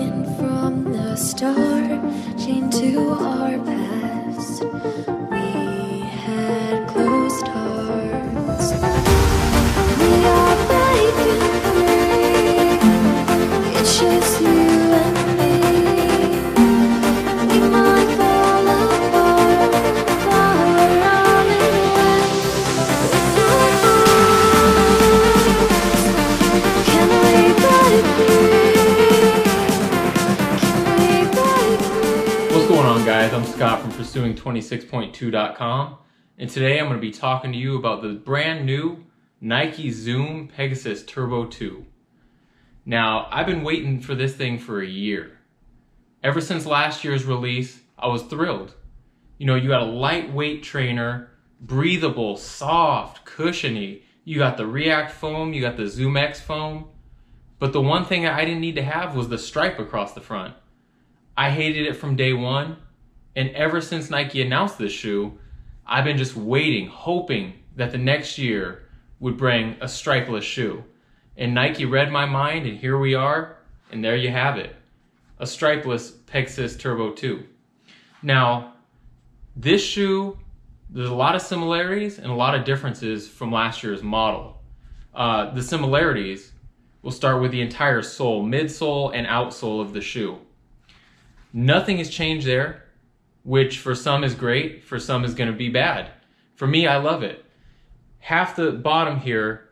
broken from the start, chained to our past. We had closed hearts. We are breaking free. It's just you and me. We might fall apart, but we're running away with our hearts. Can we break free? What's going on, guys? I'm Scott from Pursuing26.2.com, and today I'm going to be talking to you about the brand new Nike Zoom Pegasus Turbo 2. Now, I've been waiting for this thing for a year. Ever since last year's release, I was thrilled. You know, you got a lightweight trainer, breathable, soft, cushiony. You got the React foam, you got the ZoomX foam. But the one thing I didn't need to have was the stripe across the front. I hated it from day one, and ever since Nike announced this shoe, I've been just waiting, hoping that the next year would bring a stripeless shoe. And Nike read my mind, and here we are, and there you have it. A stripeless Pegasus Turbo 2. Now, this shoe, there's a lot of similarities and a lot of differences from last year's model. The similarities, we'll start with the entire sole, midsole and outsole of the shoe. Nothing has changed there, which for some is great, for some is going to be bad. For me, I love it. Half the bottom here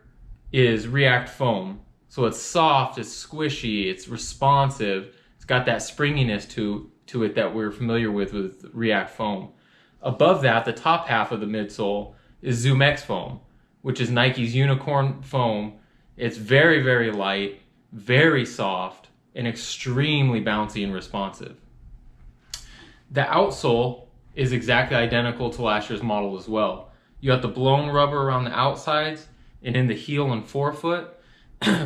is React foam. So it's soft, it's squishy, it's responsive. It's got that springiness to it that we're familiar with React foam. Above that, the top half of the midsole is ZoomX foam, which is Nike's unicorn foam. It's very, very light, very soft, and extremely bouncy and responsive. The outsole is exactly identical to last year's model as well. You got the blown rubber around the outsides and in the heel and forefoot.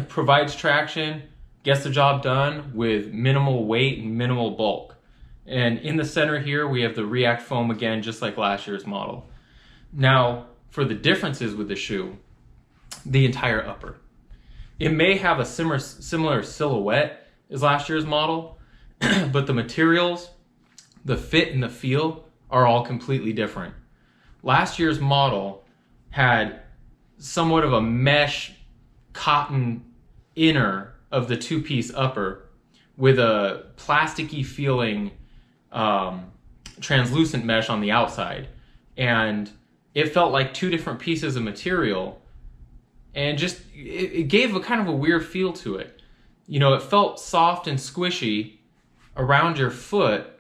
Provides traction, gets the job done with minimal weight and minimal bulk. And in the center here, we have the React foam again, just like last year's model. Now, for the differences with the shoe, the entire upper. It may have a similar silhouette as last year's model, but the materials, the fit and the feel are all completely different. Last year's model had somewhat of a mesh cotton inner of the two-piece upper with a plasticky feeling translucent mesh on the outside. And it felt like two different pieces of material, and just it gave a kind of a weird feel to it. You know, it felt soft and squishy around your foot,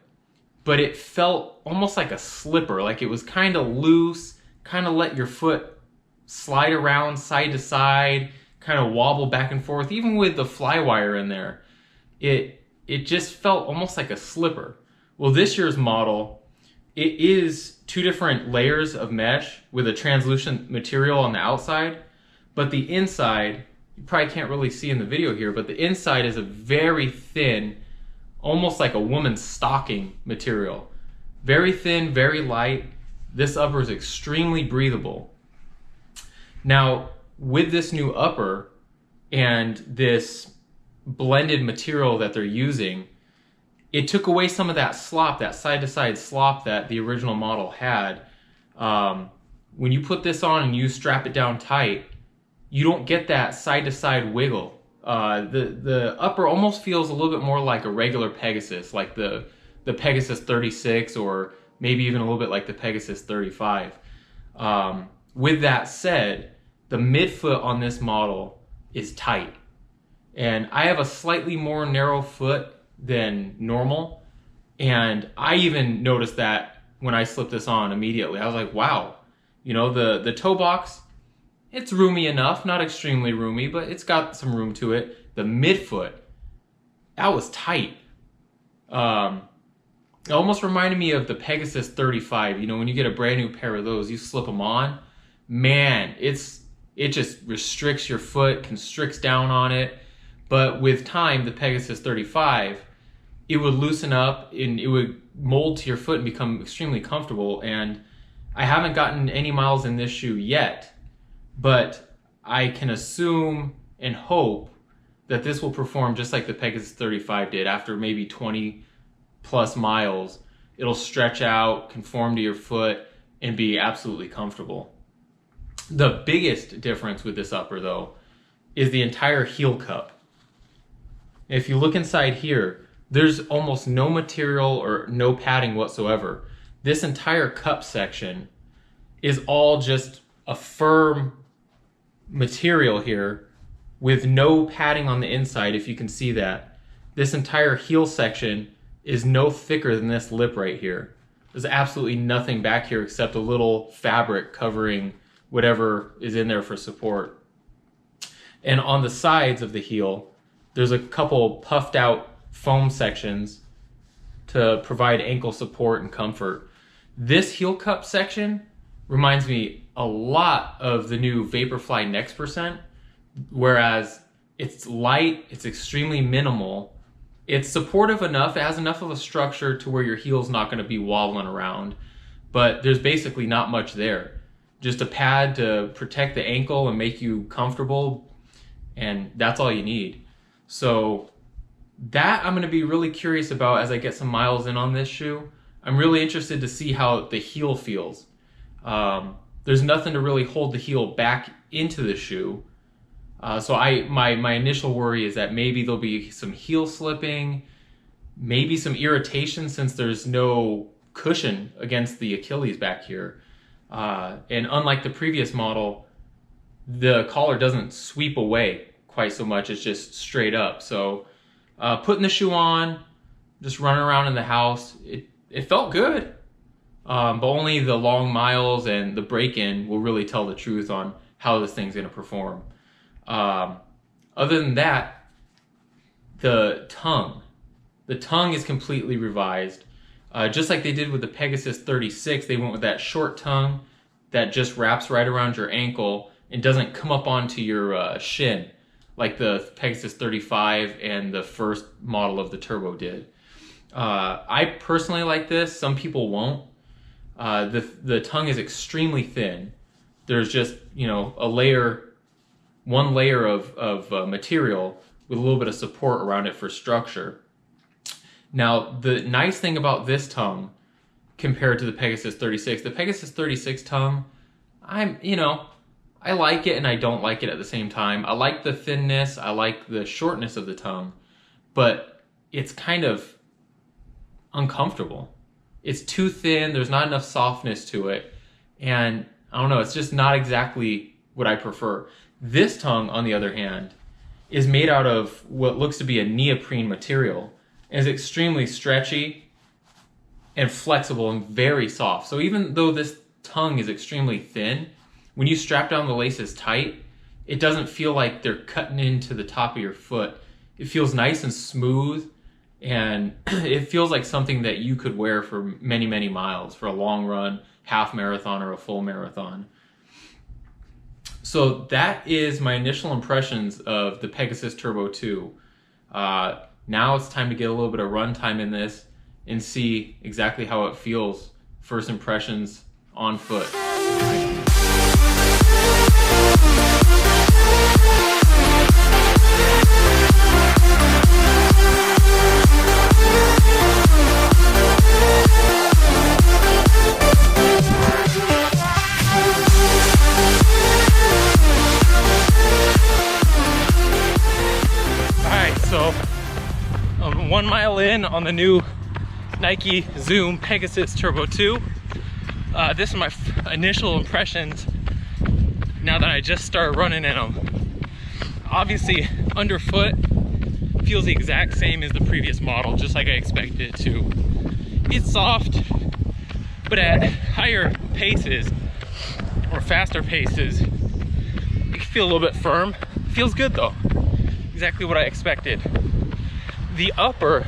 but it felt almost like a slipper, like it was kind of loose, kind of let your foot slide around side to side, kind of wobble back and forth. Even with the fly wire in there, it just felt almost like a slipper. Well, this year's model, it is two different layers of mesh with a translucent material on the outside, but the inside, you probably can't really see in the video here, but the inside is a very thin, almost like a woman's stocking material. Very thin, very light. This upper is extremely breathable. Now, with this new upper and this blended material that they're using, it took away some of that slop, that side-to-side slop that the original model had. When you put this on and you strap it down tight, you don't get that side-to-side wiggle. The upper almost feels a little bit more like a regular Pegasus, like the Pegasus 36, or maybe even a little bit like the Pegasus 35. With that said, the midfoot on this model is tight. And I have a slightly more narrow foot than normal, and I even noticed that when I slipped this on immediately. I was like, wow, you know, the toe box, it's roomy enough, not extremely roomy, but it's got some room to it. The midfoot, that was tight. It almost reminded me of the Pegasus 35. You know, when you get a brand new pair of those, you slip them on, man, it just restricts your foot, constricts down on it. But with time, the Pegasus 35, it would loosen up and it would mold to your foot and become extremely comfortable. And I haven't gotten any miles in this shoe yet, but I can assume and hope that this will perform just like the Pegasus 35 did. After maybe 20 plus miles, it'll stretch out, conform to your foot, and be absolutely comfortable. The biggest difference with this upper, though, is the entire heel cup. If you look inside here, there's almost no material or no padding whatsoever. This entire cup section is all just a firm material here with no padding on the inside, if you can see that. This entire heel section is no thicker than this lip right here. There's absolutely nothing back here except a little fabric covering whatever is in there for support. And on the sides of the heel, there's a couple puffed out foam sections to provide ankle support and comfort. This heel cup section reminds me a lot of the new Vaporfly Next Percent, whereas it's light, it's extremely minimal, it's supportive enough, it has enough of a structure to where your heel's not going to be wobbling around, but there's basically not much there. Just a pad to protect the ankle and make you comfortable, and that's all you need. So that I'm going to be really curious about as I get some miles in on this shoe. I'm really interested to see how the heel feels. There's nothing to really hold the heel back into the shoe. So my initial worry is that maybe there'll be some heel slipping, maybe some irritation since there's no cushion against the Achilles back here. And unlike the previous model, the collar doesn't sweep away quite so much, it's just straight up. So putting the shoe on, just running around in the house, it felt good. But only the long miles and the break-in will really tell the truth on how this thing's going to perform. Other than that, the tongue is completely revised. Just like they did with the Pegasus 36, they went with that short tongue that just wraps right around your ankle and doesn't come up onto your shin like the Pegasus 35 and the first model of the Turbo did. I personally like this. Some people won't. The tongue is extremely thin. There's just, one layer of material with a little bit of support around it for structure. Now, the nice thing about this tongue compared to the Pegasus 36, the Pegasus 36 tongue, I like it and I don't like it at the same time. I like the thinness, I like the shortness of the tongue, but it's kind of uncomfortable. It's too thin, there's not enough softness to it, and I don't know, it's just not exactly what I prefer. This tongue, on the other hand, is made out of what looks to be a neoprene material, and is extremely stretchy and flexible and very soft. So even though this tongue is extremely thin, when you strap down the laces tight, it doesn't feel like they're cutting into the top of your foot. It feels nice and smooth, and it feels like something that you could wear for many, many miles, for a long run, half marathon, or a full marathon. So that is my initial impressions of the Pegasus Turbo 2. Now it's time to get a little bit of run time in this and see exactly how it feels. First impressions on foot. So I'm 1 mile in on the new Nike Zoom Pegasus Turbo 2. This is my initial impressions now that I just started running in them. Obviously, underfoot feels the exact same as the previous model, just like I expected it to. It's soft, but at higher paces or faster paces, it can feel a little bit firm. Feels good though. Exactly what I expected. The upper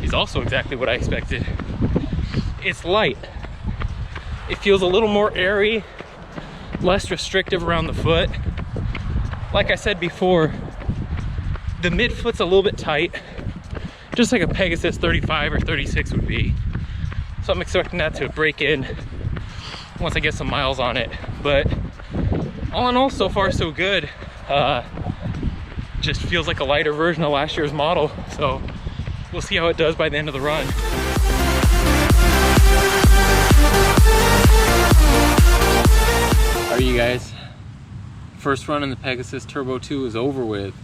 is also exactly what I expected. It's light. It feels a little more airy, less restrictive around the foot. Like I said before, the midfoot's a little bit tight, just like a Pegasus 35 or 36 would be. So I'm expecting that to break in once I get some miles on it. But all in all, so far so good. just feels like a lighter version of last year's model. So we'll see how it does by the end of the run. Alright you guys, first run in the Pegasus Turbo 2 is over with.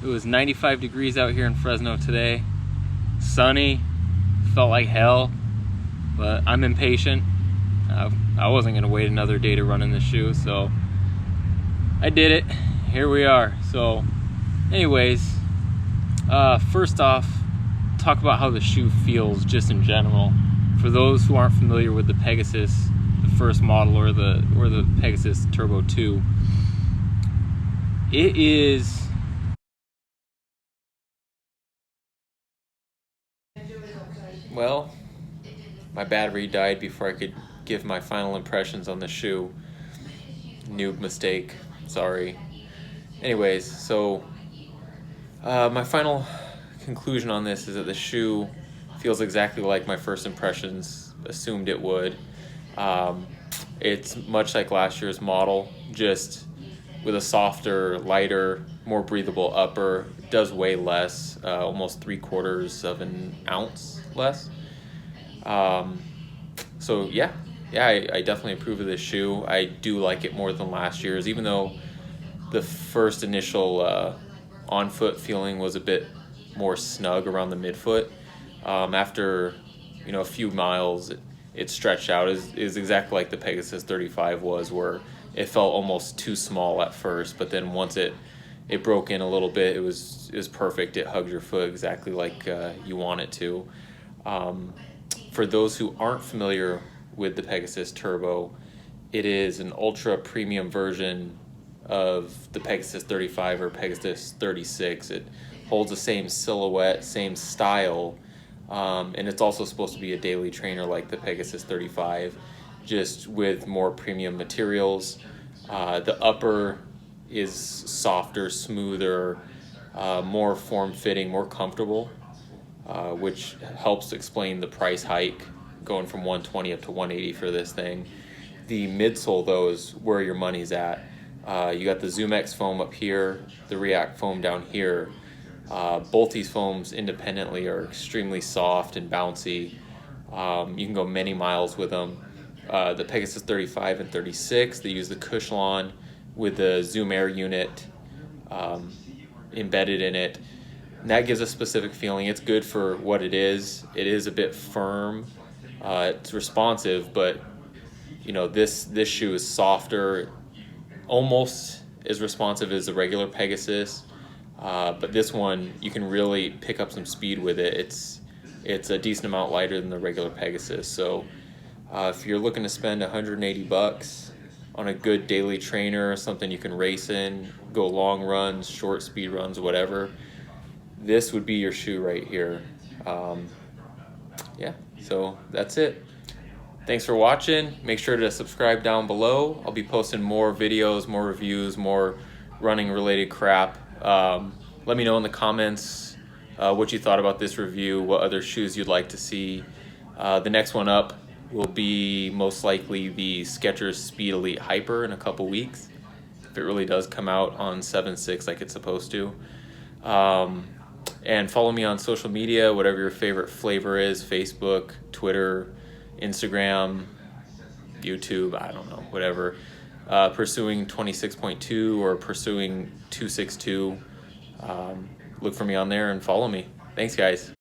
It was 95 degrees out here in Fresno today. Sunny, felt like hell, but I'm impatient. I wasn't gonna wait another day to run in this shoe, so I did it. Here we are. So anyways, first off, talk about how the shoe feels just in general. For those who aren't familiar with the Pegasus, the first model, or the Pegasus Turbo 2, it is well, my battery died before I could give my final impressions on the shoe. Noob mistake, sorry. Anyways, so my final conclusion on this is that the shoe feels exactly like my first impressions assumed it would. It's much like last year's model, just with a softer, lighter, more breathable upper. It does weigh less, almost 3/4 of an ounce less. So yeah, I definitely approve of this shoe. I do like it more than last year's, even though the first initial on-foot feeling was a bit more snug around the midfoot. After a few miles, it stretched out. Is exactly like the Pegasus 35 was, where it felt almost too small at first, but then once it broke in a little bit, it was perfect. It hugged your foot exactly like you want it to. For those who aren't familiar with the Pegasus Turbo, it is an ultra premium version of the Pegasus 35 or Pegasus 36. It holds the same silhouette, same style, and it's also supposed to be a daily trainer like the Pegasus 35, just with more premium materials. The upper is softer, smoother, more form-fitting, more comfortable, which helps explain the price hike, going from 120 up to 180 for this thing. The midsole, though, is where your money's at. You got the ZoomX foam up here, the React foam down here. Both these foams independently are extremely soft and bouncy. You can go many miles with them. The Pegasus 35 and 36, they use the Cushlon with the Zoom Air unit embedded in it. And that gives a specific feeling. It's good for what it is. It is a bit firm. It's responsive, but this shoe is softer, almost as responsive as the regular Pegasus. But this one, you can really pick up some speed with it. It's a decent amount lighter than the regular Pegasus. So if you're looking to spend $180 on a good daily trainer, something you can race in, go long runs, short speed runs, whatever, this would be your shoe right here. Yeah, so that's it. Thanks for watching. Make sure to subscribe down below. I'll be posting more videos, more reviews, more running related crap. Let me know in the comments what you thought about this review, what other shoes you'd like to see. The next one up will be most likely the Skechers Speed Elite Hyper in a couple weeks, if it really does come out on 7/6 like it's supposed to. And follow me on social media, whatever your favorite flavor is: Facebook, Twitter, Instagram, YouTube, I don't know, whatever. Pursuing 26.2 or Pursuing 262. Look for me on there and follow me. Thanks, guys.